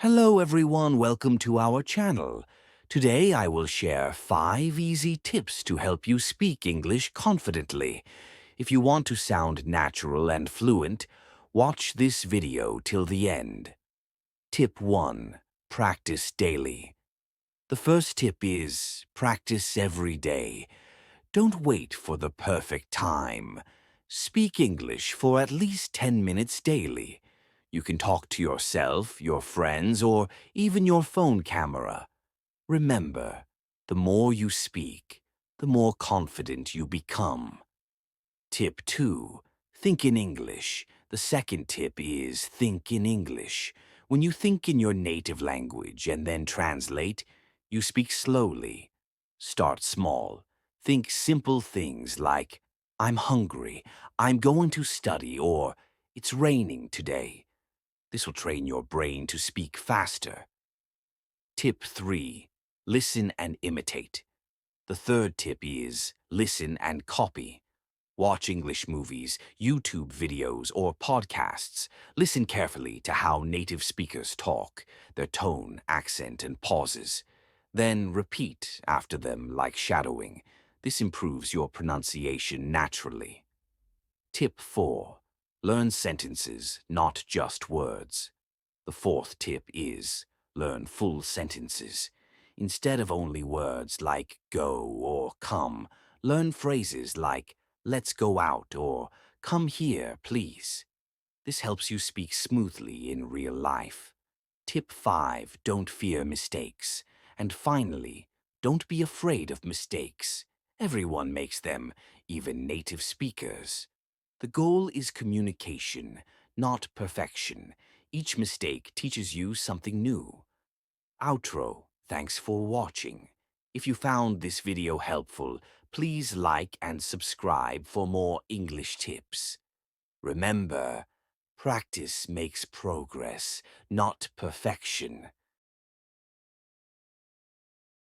Hello everyone, welcome to our channel. Today I will share 5 easy tips to help you speak English confidently. If you want to sound natural and fluent, watch this video till the end. Tip 1. Practice daily. The first tip is practice every day. Don't wait for the perfect time. Speak English for at least 10 minutes daily. You can talk to yourself, your friends, or even your phone camera. Remember, the more you speak, the more confident you become. Tip 2. Think in English. The second tip is think in English. When you think in your native language and then translate, you speak slowly. Start small. Think simple things like, I'm hungry, I'm going to study, or it's raining today. This will train your brain to speak faster. Tip 3. Listen and imitate. The third tip is listen and copy. Watch English movies, YouTube videos, or podcasts. Listen carefully to how native speakers talk, their tone, accent, and pauses. Then repeat after them like shadowing. This improves your pronunciation naturally. Tip 4. Learn sentences, not just words. The fourth tip is learn full sentences. Instead of only words like go or come, learn phrases like let's go out or come here, please. This helps you speak smoothly in real life. Tip 5. Don't fear mistakes. And finally, don't be afraid of mistakes. Everyone makes them, even native speakers. The goal is communication, not perfection. Each mistake teaches you something new. Outro. Thanks for watching. If you found this video helpful, please like and subscribe for more English tips. Remember, practice makes progress, not perfection.